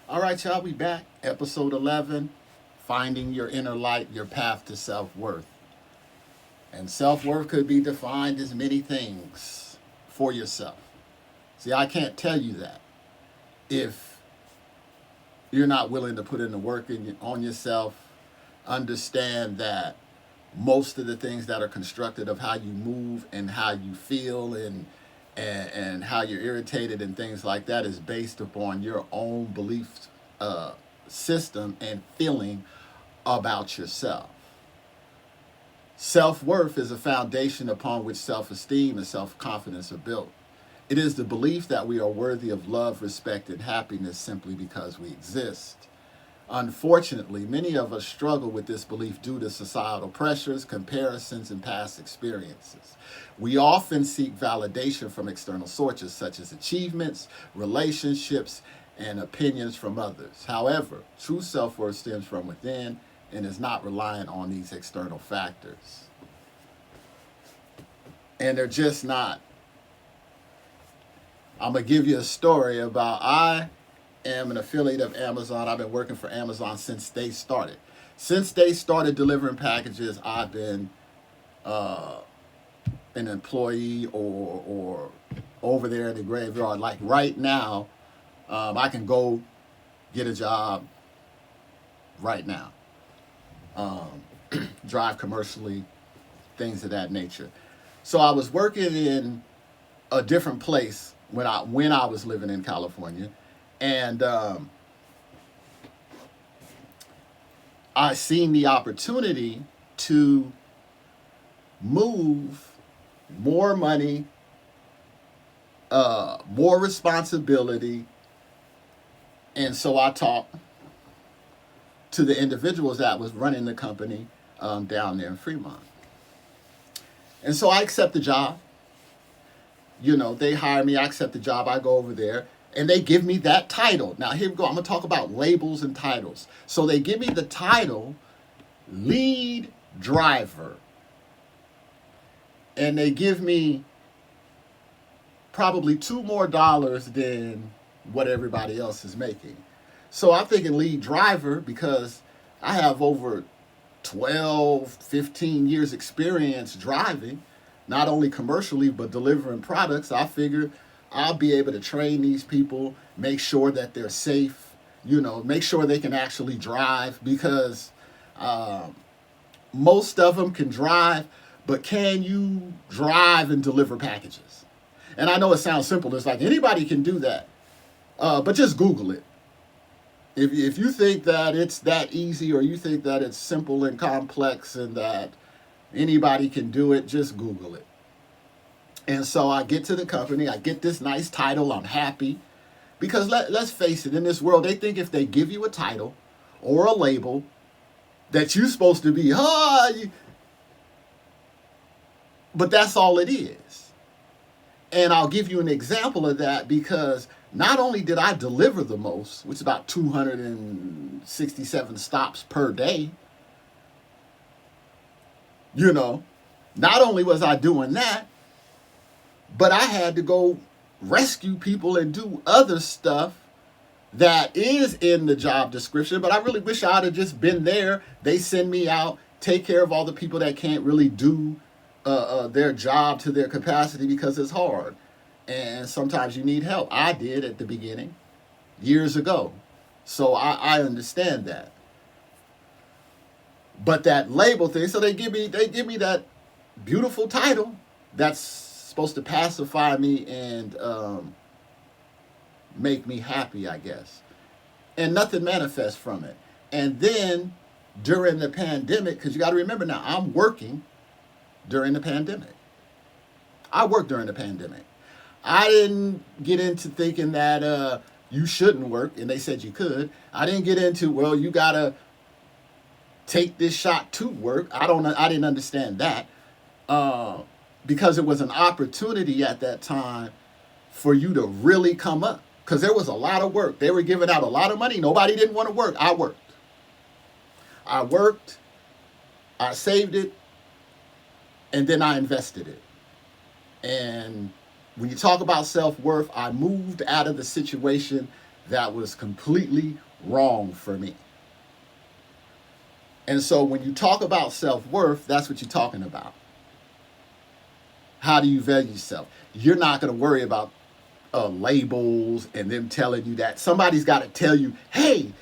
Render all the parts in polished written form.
All right, y'all, we back. Episode 11, Finding Your Inner Light, Your Path to Self-Worth. And self-worth could be defined as many things for yourself. See, I can't tell you that if you're not willing to put in the work on yourself, understand that most of the things that are constructed of how you move and how you feel and how you're irritated and things like that is based upon your own belief uh, system and feeling about yourself. Self-worth is a foundation upon which self-esteem and self-confidence are built. It is the belief that we are worthy of love, respect, and happiness simply because we exist. Unfortunately, many of us struggle with this belief due to societal pressures, comparisons, and past experiences. We often seek validation from external sources such as achievements, relationships, and opinions from others. However, true self-worth stems from within and is not reliant on these external factors. And they're just not. I'm going to give you a story about I am an affiliate of Amazon. I've been working for Amazon since they started. Since they started delivering packages, I've been an employee or over there in the graveyard. Like right now, I can go get a job right now, drive commercially, things of that nature. So I was working in a different place when I was living in California, and I seen the opportunity to move more money, more responsibility, and so I talked to the individuals that was running the company down there in Fremont, and so I accept the job. You know, they hire me, I accept the job, I go over there, and they give me that title. Now, here we go. I'm going to talk about labels and titles. So they give me the title lead driver. And they give me probably $2 more than what everybody else is making. So I'm thinking lead driver because I have over 12, 15 years experience driving, not only commercially, but delivering products. I figured I'll be able to train these people, make sure that they're safe, make sure they can actually drive because most of them can drive, but can you drive and deliver packages? And I know it sounds simple. It's like anybody can do that, but just Google it. If you think that it's that easy or you think that it's simple and complex and that anybody can do it, just Google it. And so I get to the company, I get this nice title, I'm happy. Because let's face it, in this world, they think if they give you a title or a label that you're supposed to be, but that's all it is. And I'll give you an example of that because not only did I deliver the most, which is about 267 stops per day, not only was I doing that, but I had to go rescue people and do other stuff that is in the job description. But I really wish I'd have just been there. They send me out, take care of all the people that can't really do their job to their capacity because it's hard. And sometimes you need help. I did at the beginning, years ago. So I understand that. But that label thing, so they give me that beautiful title that's supposed to pacify me and make me happy, I guess. And nothing manifests from it. And then during the pandemic, because you got to remember now, I'm working during the pandemic. I worked during the pandemic. I didn't get into thinking that you shouldn't work, and they said you could. I didn't get into, well, you got to take this shot to work. I didn't understand that. Because it was an opportunity at that time for you to really come up. Because there was a lot of work. They were giving out a lot of money. Nobody didn't want to work. I worked. I saved it, and then I invested it. And when you talk about self-worth, I moved out of the situation that was completely wrong for me. And so when you talk about self-worth, that's what you're talking about. How do you value yourself? You're not going to worry about labels and them telling you that. Somebody's got to tell you, hey,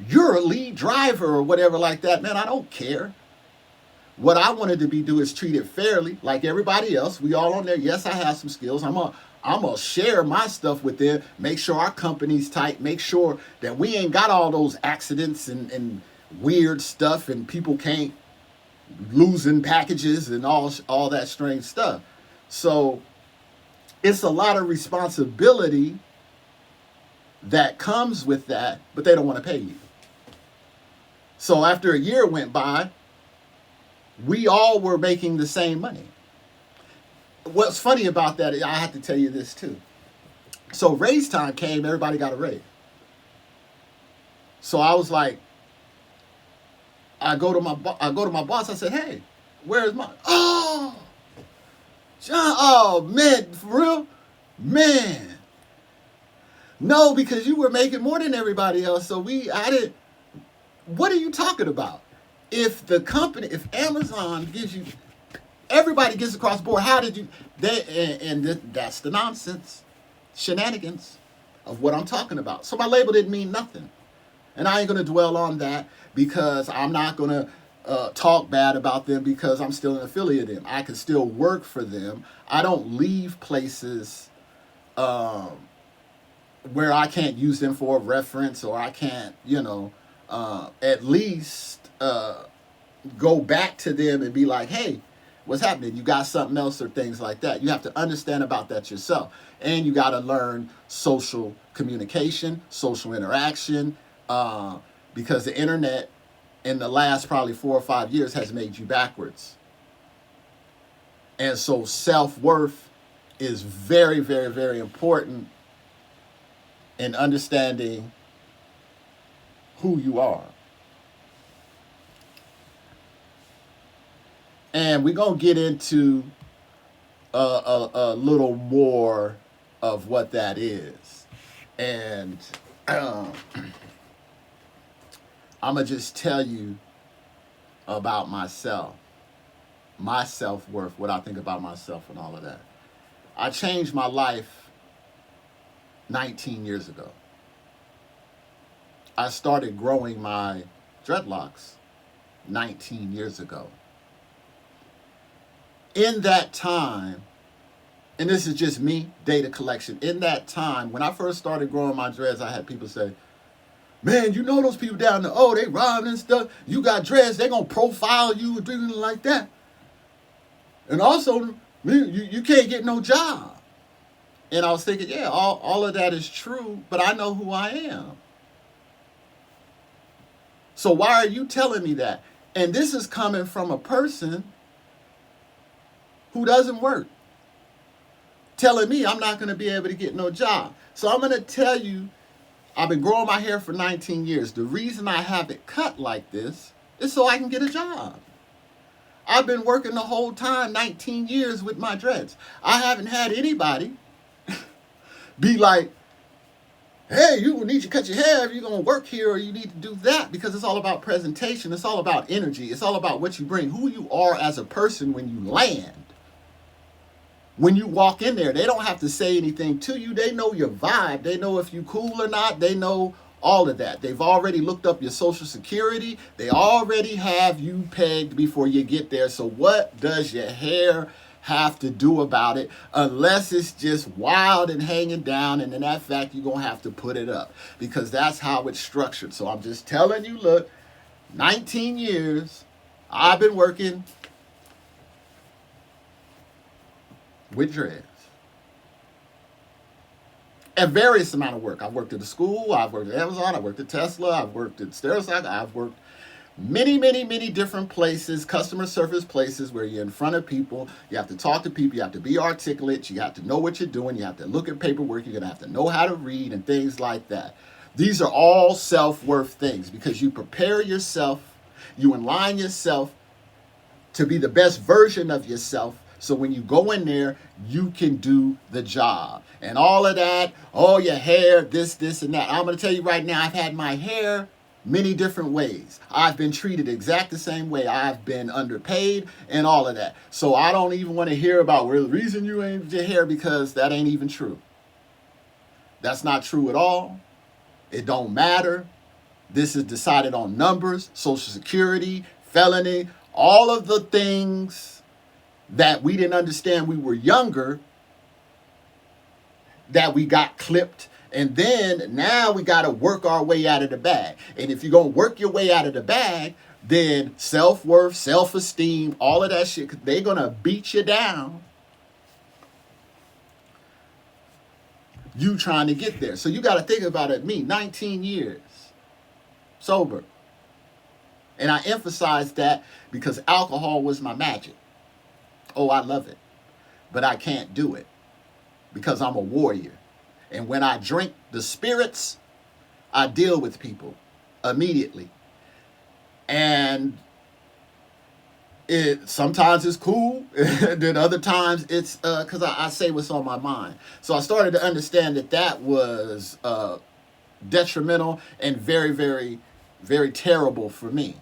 you're a lead driver or whatever like that. Man, I don't care. What I wanted to do is treat it fairly, like everybody else. We all on there. Yes, I have some skills. I'm gonna share my stuff with them. Make sure our company's tight. Make sure that we ain't got all those accidents and weird stuff, and people can't losing packages and all that strange stuff. So it's a lot of responsibility that comes with that, but they don't want to pay you. So after a year went by, we all were making the same money. What's funny about that, I have to tell you this too. So raise time came, everybody got a raise. So I was like, I go to my boss, I said, hey, where's my, oh, John, oh man, for real? Man. No, because you were making more than everybody else. So what are you talking about? If the company, if Amazon gives you, everybody gets across the board, how did you, that's the nonsense, shenanigans of what I'm talking about. So my label didn't mean nothing. And I ain't going to dwell on that because I'm not going to talk bad about them because I'm still an affiliate of them. I can still work for them. I don't leave places where I can't use them for a reference, or I can't, at least go back to them and be like, hey, what's happening? You got something else, or things like that. You have to understand about that yourself. And you got to learn social communication, social interaction, because the internet in the last probably 4 or 5 years has made you backwards. And so self-worth is very, very, very important in understanding who you are. And we're going to get into a little more of what that is. And I'm going to just tell you about myself, my self-worth, what I think about myself and all of that. I changed my life 19 years ago. I started growing my dreadlocks 19 years ago. In that time, and this is just me, data collection, in that time, when I first started growing my dreads, I had people say, man, you know those people down there, oh, they robbing and stuff. You got dreads, they going to profile you and do like that. And also, you can't get no job. And I was thinking, yeah, all of that is true, but I know who I am. So why are you telling me that? And this is coming from a person who doesn't work, telling me I'm not going to be able to get no job. So I'm going to tell you, I've been growing my hair for 19 years. The reason I have it cut like this is so I can get a job. I've been working the whole time, 19 years with my dreads. I haven't had anybody be like, hey, you need to cut your hair if you're going to work here, or you need to do that, because it's all about presentation. It's all about energy. It's all about what you bring, who you are as a person when you land. When you walk in there, they don't have to say anything to you. They know your vibe. They know if you cool or not. They know all of that. They've already looked up your social security. They already have you pegged before you get there. So what does your hair have to do about it, unless it's just wild and hanging down, and in that fact, you're going to have to put it up, because that's how it's structured. So I'm just telling you, look, 19 years, I've been working with dreads. A various amount of work. I've worked at a school, I've worked at Amazon, I've worked at Tesla, I've worked at Stericycle, I've worked many, many, many different places, customer service places where you're in front of people, you have to talk to people, you have to be articulate, you have to know what you're doing, you have to look at paperwork, you're going to have to know how to read and things like that. These are all self-worth things, because you prepare yourself, you align yourself to be the best version of yourself, So when you go in there, you can do the job. And all of that, oh, your hair, this, and that. I'm going to tell you right now, I've had my hair many different ways. I've been treated exact the same way. I've been underpaid and all of that. So I don't even want to hear about, well, the reason you ain't your hair, because that ain't even true. That's not true at all. It don't matter. This is decided on numbers, Social Security, felony, all of the things that we didn't understand we were younger, that we got clipped. And then now we got to work our way out of the bag. And if you're going to work your way out of the bag, then self-worth, self-esteem, all of that shit, they're going to beat you down. You trying to get there. So you got to think about it. Me, 19 years sober. And I emphasize that because alcohol was my magic. Oh, I love it. But I can't do it because I'm a warrior. And when I drink the spirits, I deal with people immediately. And sometimes it's cool, then other times it's because I say what's on my mind. So I started to understand that was detrimental and very, very, very terrible for me,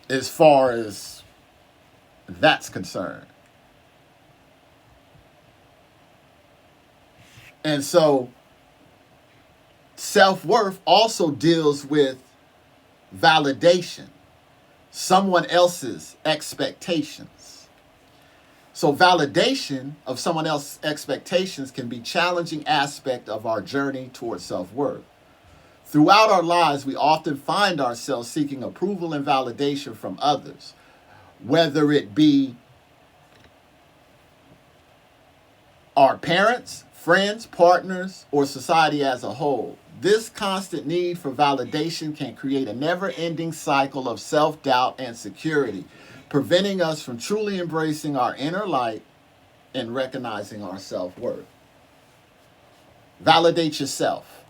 as far as that's concerned. And so self-worth also deals with validation, someone else's expectations. So validation of someone else's expectations can be a challenging aspect of our journey towards self-worth. Throughout our lives, we often find ourselves seeking approval and validation from others, whether it be our parents, friends, partners, or society as a whole. This constant need for validation can create a never-ending cycle of self-doubt and insecurity, preventing us from truly embracing our inner light and recognizing our self-worth. Validate yourself.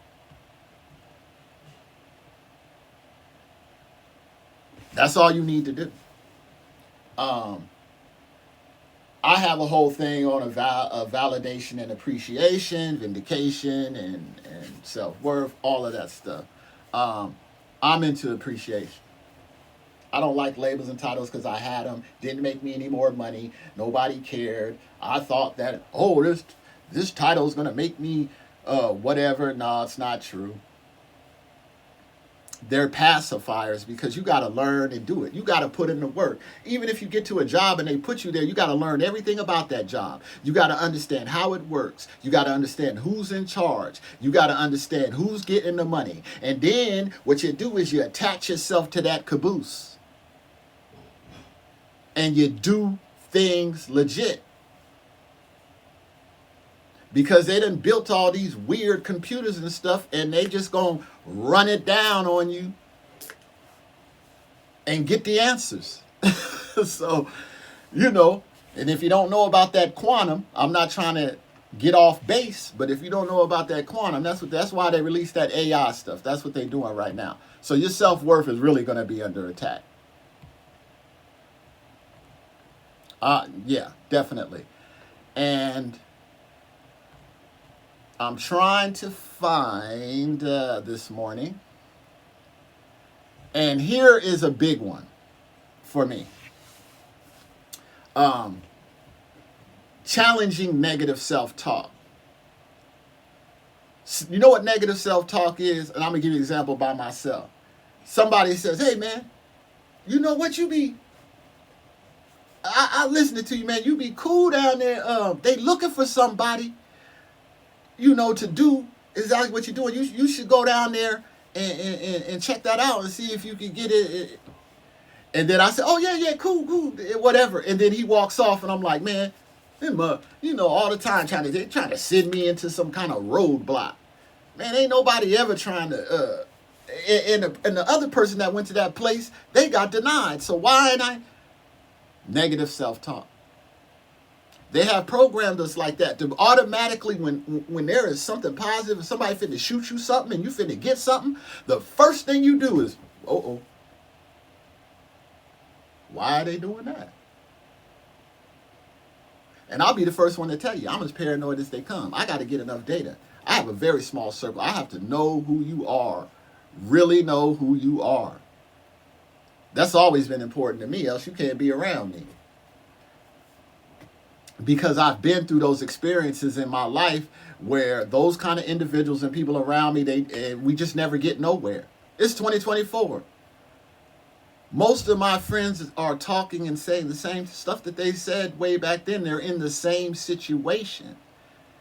That's all you need to do. I have a whole thing on a validation and appreciation, vindication, and self-worth, all of that stuff. I'm into appreciation. I don't like labels and titles because I had them. Didn't make me any more money. Nobody cared. I thought that, this title is going to make me whatever. No, it's not true. They're pacifiers because you got to learn and do it. You got to put in the work. Even if you get to a job and they put you there, you got to learn everything about that job. You got to understand how it works. You got to understand who's in charge. You got to understand who's getting the money. And then what you do is you attach yourself to that caboose. And you do things legit. Because they done built all these weird computers and stuff, and they just gonna run it down on you and get the answers. So, and if you don't know about that quantum, I'm not trying to get off base, but if you don't know about that quantum, that's why they released that AI stuff. That's what they're doing right now. So your self-worth is really gonna be under attack. Yeah, definitely. And I'm trying to find this morning. And here is a big one for me. Challenging negative self-talk. You know what negative self-talk is? And I'm going to give you an example by myself. Somebody says, hey, man, you know what, I listening to you, man. You be cool down there. They looking for somebody, to do exactly what you're doing. You should go down there and check that out and see if you can get it. And then I said, oh, yeah, cool, whatever. And then he walks off, and I'm like, man, him, all the time trying to send me into some kind of roadblock. Man, ain't nobody ever trying to. And the other person that went to that place, they got denied. So why ain't I? Negative self-talk. They have programmed us like that to automatically, when there is something positive and somebody finna shoot you something and you finna get something, the first thing you do is, why are they doing that? And I'll be the first one to tell you, I'm as paranoid as they come. I got to get enough data. I have a very small circle. I have to know who you are, really know who you are. That's always been important to me, else you can't be around me. Because I've been through those experiences in my life where those kind of individuals and people around me, we just never get nowhere. It's 2024. Most of my friends are talking and saying the same stuff that they said way back then. They're in the same situation.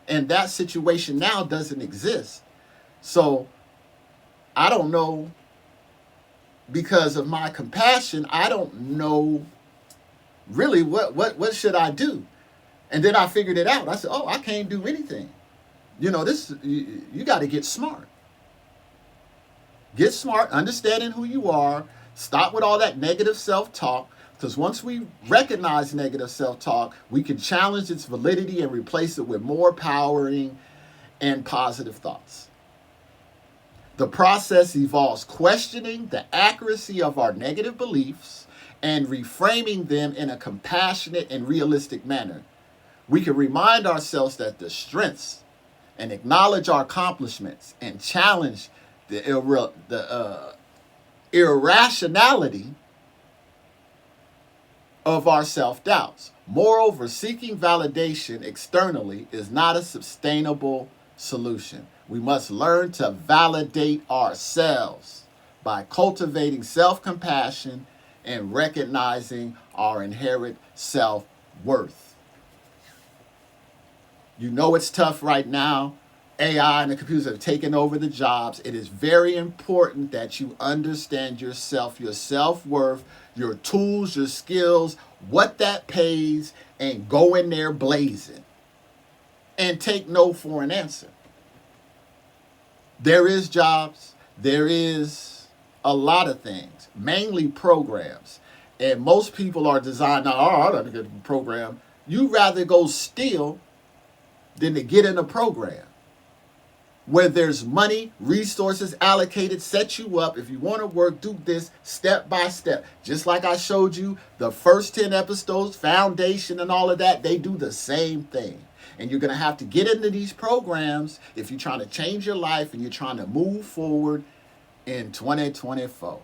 And that situation now doesn't exist. So I don't know, because of my compassion, I don't know really what should I do. And then I figured it out. I said, oh, I can't do anything. You know, you got to get smart. Get smart, understanding who you are. Stop with all that negative self-talk. Because once we recognize negative self-talk, we can challenge its validity and replace it with more powering and positive thoughts. The process involves questioning the accuracy of our negative beliefs and reframing them in a compassionate and realistic manner. We can remind ourselves that the strengths and acknowledge our accomplishments and challenge the irrationality of our self-doubts. Moreover, seeking validation externally is not a sustainable solution. We must learn to validate ourselves by cultivating self-compassion and recognizing our inherent self-worth. You know it's tough right now. AI and the computers have taken over the jobs. It is very important that you understand yourself, your self-worth, your tools, your skills, what that pays, and go in there blazing. And take no for an answer. There is jobs. There is a lot of things, mainly programs. And most people are designed, now, I don't get a program. You'd rather go steal than to get in a program where there's money, resources allocated, set you up. If you want to work, do this step by step. Just like I showed you the first 10 episodes, foundation and all of that, they do the same thing. And you're going to have to get into these programs if you're trying to change your life and you're trying to move forward in 2024.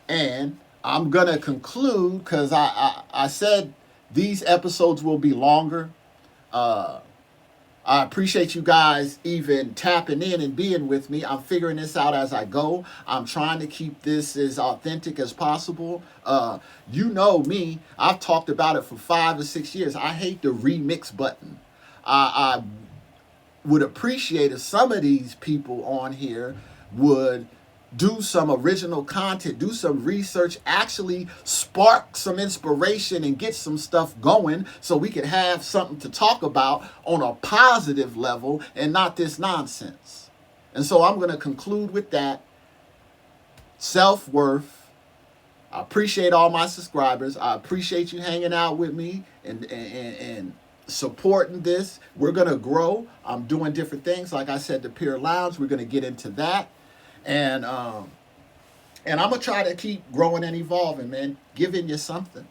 And I'm going to conclude, because I said these episodes will be longer. I appreciate you guys even tapping in and being with me. I'm figuring this out as I go. I'm trying to keep this as authentic as possible. You know me. I've talked about it for 5 or 6 years. I hate the remix button. I would appreciate if some of these people on here would do some original content, do some research, actually spark some inspiration and get some stuff going so we can have something to talk about on a positive level and not this nonsense. And so I'm going to conclude with that. Self-worth. I appreciate all my subscribers. I appreciate you hanging out with me and supporting this. We're going to grow. I'm doing different things. Like I said, the Peer Lounge, we're going to get into that. And I'm going to try to keep growing and evolving, man. Giving you something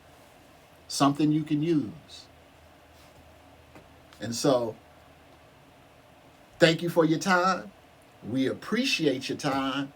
you can use. And so, thank you for your time. We appreciate your time.